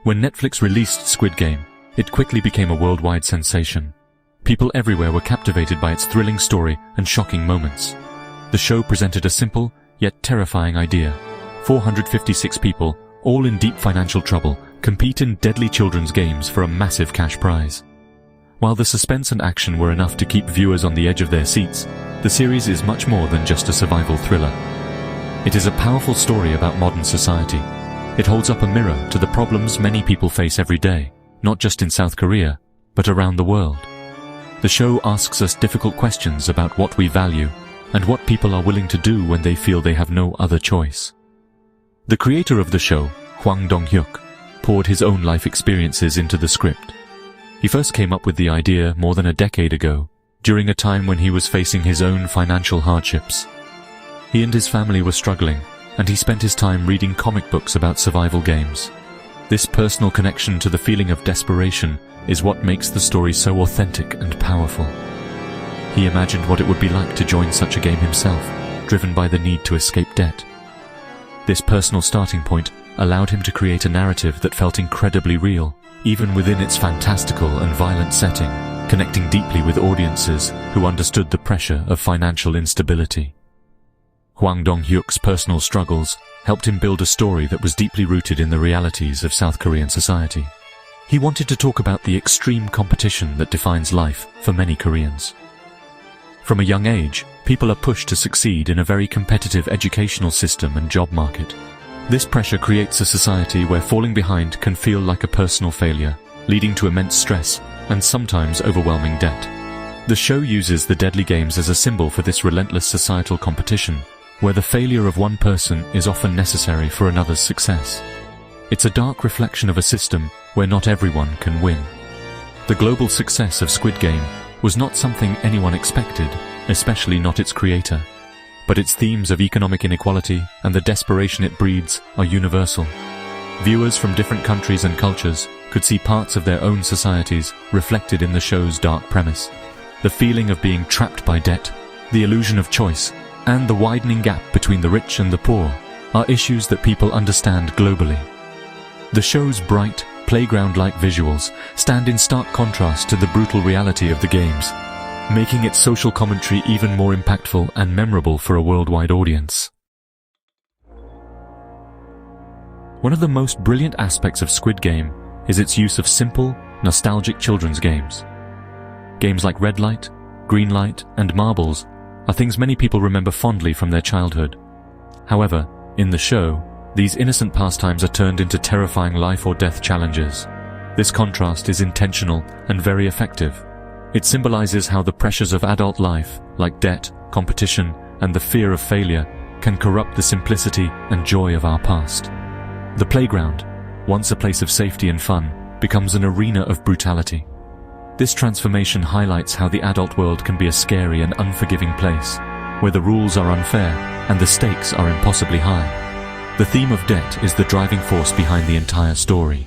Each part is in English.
When Netflix released Squid Game, it quickly became a worldwide sensation. People everywhere were captivated by its thrilling story and shocking moments. The show presented a simple, yet terrifying idea. 456 people, all in deep financial trouble, compete in deadly children's games for a massive cash prize. While the suspense and action were enough to keep viewers on the edge of their seats, the series is much more than just a survival thriller. It is a powerful story about modern society. It holds up a mirror to the problems many people face every day, not just in South Korea, but around the world. The show asks us difficult questions about what we value and what people are willing to do when they feel they have no other choice. The creator of the show, Hwang Dong-hyuk, poured his own life experiences into the script. He first came up with the idea more than a decade ago, during a time when he was facing his own financial hardships. He and his family were struggling, and he spent his time reading comic books about survival games. This personal connection to the feeling of desperation is what makes the story so authentic and powerful. He imagined what it would be like to join such a game himself, driven by the need to escape debt. This personal starting point allowed him to create a narrative that felt incredibly real, even within its fantastical and violent setting, connecting deeply with audiences who understood the pressure of financial instability. Hwang Dong-hyuk's personal struggles helped him build a story that was deeply rooted in the realities of South Korean society. He wanted to talk about the extreme competition that defines life for many Koreans. From a young age, people are pushed to succeed in a very competitive educational system and job market. This pressure creates a society where falling behind can feel like a personal failure, leading to immense stress and sometimes overwhelming debt. The show uses the deadly games as a symbol for this relentless societal competition, where the failure of one person is often necessary for another's success. It's a dark reflection of a system where not everyone can win. The global success of Squid Game was not something anyone expected, especially not its creator. But its themes of economic inequality and the desperation it breeds are universal. Viewers from different countries and cultures could see parts of their own societies reflected in the show's dark premise. The feeling of being trapped by debt, the illusion of choice, and the widening gap between the rich and the poor are issues that people understand globally. The show's bright, playground-like visuals stand in stark contrast to the brutal reality of the games, making its social commentary even more impactful and memorable for a worldwide audience. One of the most brilliant aspects of Squid Game is its use of simple, nostalgic children's games. Games like Red Light, Green Light, and Marbles are things many people remember fondly from their childhood. However, in the show, these innocent pastimes are turned into terrifying life-or-death challenges. This contrast is intentional and very effective. It symbolizes how the pressures of adult life, like debt, competition, and the fear of failure, can corrupt the simplicity and joy of our past. The playground, once a place of safety and fun, becomes an arena of brutality. This transformation highlights how the adult world can be a scary and unforgiving place, where the rules are unfair and the stakes are impossibly high. The theme of debt is the driving force behind the entire story.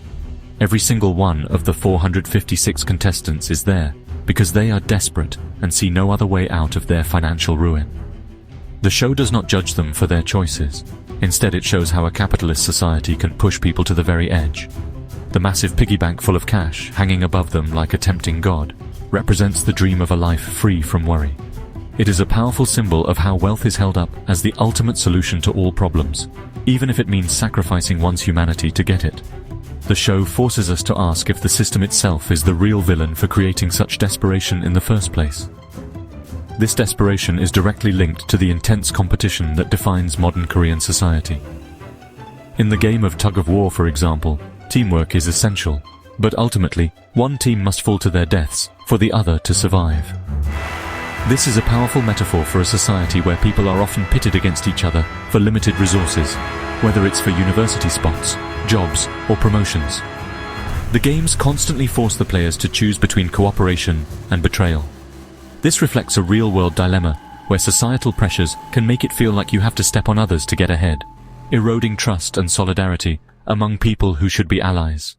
Every single one of the 456 contestants is there, because they are desperate and see no other way out of their financial ruin. The show does not judge them for their choices. Instead, it shows how a capitalist society can push people to the very edge. The massive piggy bank full of cash, hanging above them like a tempting god, represents the dream of a life free from worry. It is a powerful symbol of how wealth is held up as the ultimate solution to all problems, even if it means sacrificing one's humanity to get it. The show forces us to ask if the system itself is the real villain for creating such desperation in the first place. This desperation is directly linked to the intense competition that defines modern Korean society. In the game of tug-of-war, for example, teamwork is essential, but ultimately, one team must fall to their deaths for the other to survive. This is a powerful metaphor for a society where people are often pitted against each other for limited resources, whether it's for university spots, jobs, or promotions. The games constantly force the players to choose between cooperation and betrayal. This reflects a real-world dilemma where societal pressures can make it feel like you have to step on others to get ahead, eroding trust and solidarity among people who should be allies.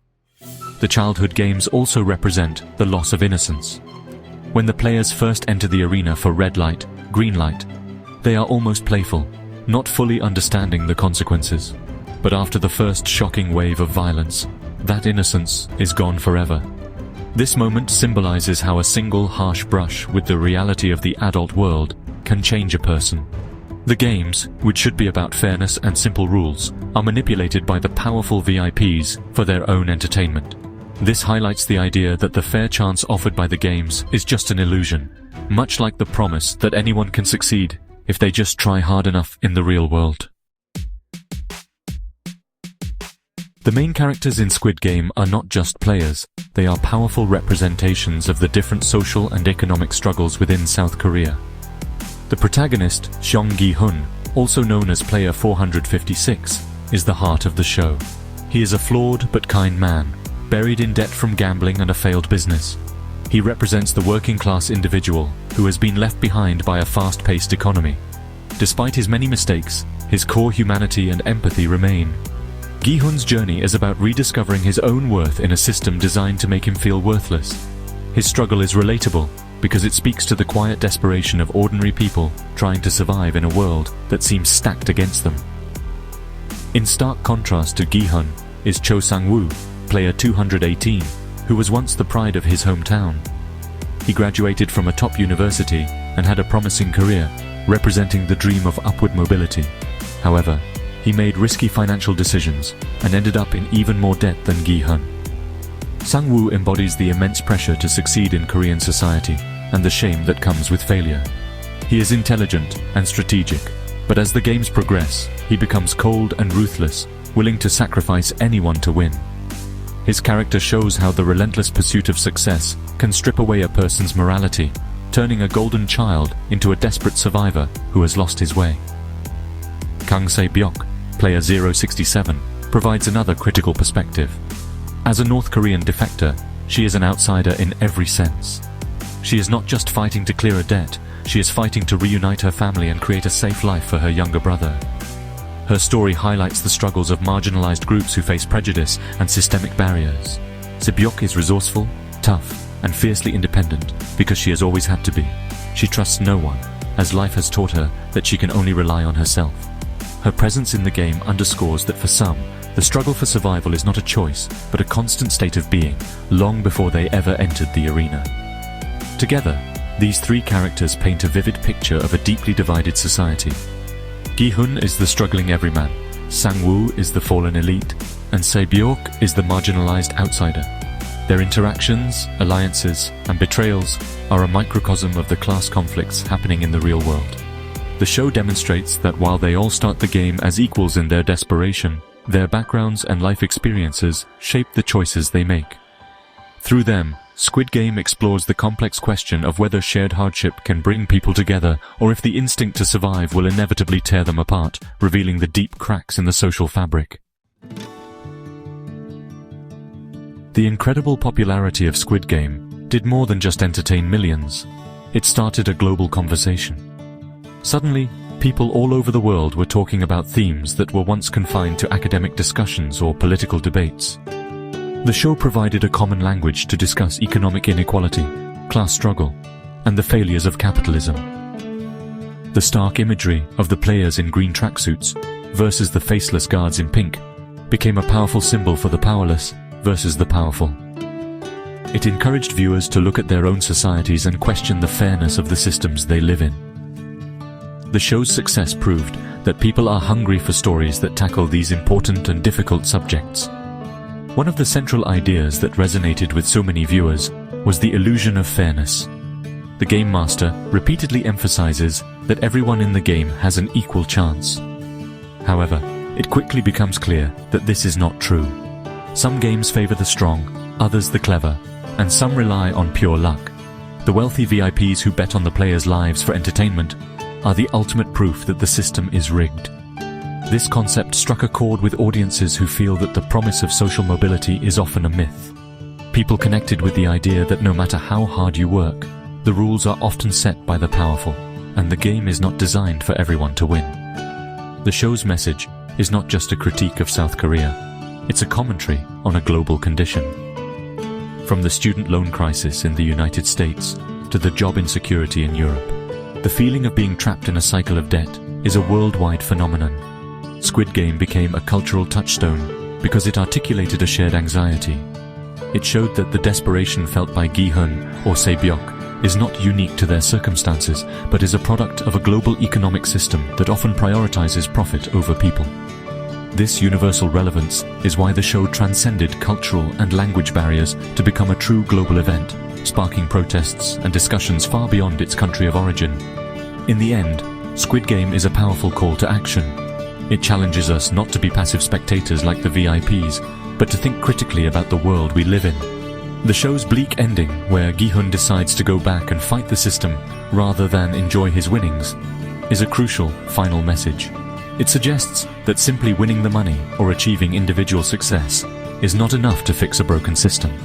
The childhood games also represent the loss of innocence. When the players first enter the arena for red light, green light, they are almost playful, not fully understanding the consequences. But after the first shocking wave of violence, that innocence is gone forever. This moment symbolizes how a single harsh brush with the reality of the adult world can change a person. The games, which should be about fairness and simple rules, are manipulated by the powerful VIPs for their own entertainment. This highlights the idea that the fair chance offered by the games is just an illusion, much like the promise that anyone can succeed if they just try hard enough in the real world. The main characters in Squid Game are not just players, they are powerful representations of the different social and economic struggles within South Korea. The protagonist, Song Gi-hun, also known as Player 456, is the heart of the show. He is a flawed but kind man, buried in debt from gambling and a failed business. He represents the working-class individual who has been left behind by a fast-paced economy. Despite his many mistakes, his core humanity and empathy remain. Gi-hun's journey is about rediscovering his own worth in a system designed to make him feel worthless. His struggle is relatable because it speaks to the quiet desperation of ordinary people trying to survive in a world that seems stacked against them. In stark contrast to Gi-hun is Cho Sang-woo, Player 218, who was once the pride of his hometown. He graduated from a top university and had a promising career, representing the dream of upward mobility. However, he made risky financial decisions and ended up in even more debt than Gi-hun. Sang-woo embodies the immense pressure to succeed in Korean society and the shame that comes with failure. He is intelligent and strategic, but as the games progress, he becomes cold and ruthless, willing to sacrifice anyone to win. His character shows how the relentless pursuit of success can strip away a person's morality, turning a golden child into a desperate survivor who has lost his way. Kang Se-byok, Player 067, provides another critical perspective. As a North Korean defector, she is an outsider in every sense. She is not just fighting to clear a debt, she is fighting to reunite her family and create a safe life for her younger brother. Her story highlights the struggles of marginalized groups who face prejudice and systemic barriers. Se-byok is resourceful, tough, and fiercely independent because she has always had to be. She trusts no one, as life has taught her that she can only rely on herself. Her presence in the game underscores that for some, the struggle for survival is not a choice, but a constant state of being, long before they ever entered the arena. Together, these three characters paint a vivid picture of a deeply divided society. Gi-hun is the struggling everyman, Sang-woo is the fallen elite, and Se-byok is the marginalized outsider. Their interactions, alliances, and betrayals are a microcosm of the class conflicts happening in the real world. The show demonstrates that while they all start the game as equals in their desperation, their backgrounds and life experiences shape the choices they make. Through them, Squid Game explores the complex question of whether shared hardship can bring people together or if the instinct to survive will inevitably tear them apart, revealing the deep cracks in the social fabric. The incredible popularity of Squid Game did more than just entertain millions. It started a global conversation. Suddenly, people all over the world were talking about themes that were once confined to academic discussions or political debates. The show provided a common language to discuss economic inequality, class struggle, and the failures of capitalism. The stark imagery of the players in green tracksuits versus the faceless guards in pink became a powerful symbol for the powerless versus the powerful. It encouraged viewers to look at their own societies and question the fairness of the systems they live in. The show's success proved that people are hungry for stories that tackle these important and difficult subjects. One of the central ideas that resonated with so many viewers was the illusion of fairness. The Game Master repeatedly emphasizes that everyone in the game has an equal chance. However, it quickly becomes clear that this is not true. Some games favor the strong, others the clever, and some rely on pure luck. The wealthy VIPs who bet on the players' lives for entertainment are the ultimate proof that the system is rigged. This concept struck a chord with audiences who feel that the promise of social mobility is often a myth. People connected with the idea that no matter how hard you work, the rules are often set by the powerful, and the game is not designed for everyone to win. The show's message is not just a critique of South Korea, it's a commentary on a global condition. From the student loan crisis in the United States to the job insecurity in Europe, the feeling of being trapped in a cycle of debt is a worldwide phenomenon. Squid Game became a cultural touchstone because it articulated a shared anxiety. It showed that the desperation felt by Gi-hun or Se-byok is not unique to their circumstances, but is a product of a global economic system that often prioritizes profit over people. This universal relevance is why the show transcended cultural and language barriers to become a true global event, sparking protests and discussions far beyond its country of origin. In the end, Squid Game is a powerful call to action. It challenges us not to be passive spectators like the VIPs, but to think critically about the world we live in. The show's bleak ending, where Gi-hun decides to go back and fight the system rather than enjoy his winnings, is a crucial final message. It suggests that simply winning the money or achieving individual success is not enough to fix a broken system.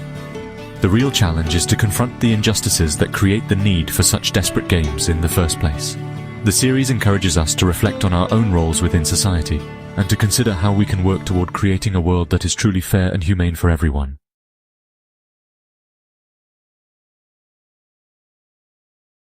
The real challenge is to confront the injustices that create the need for such desperate games in the first place. The series encourages us to reflect on our own roles within society and to consider how we can work toward creating a world that is truly fair and humane for everyone.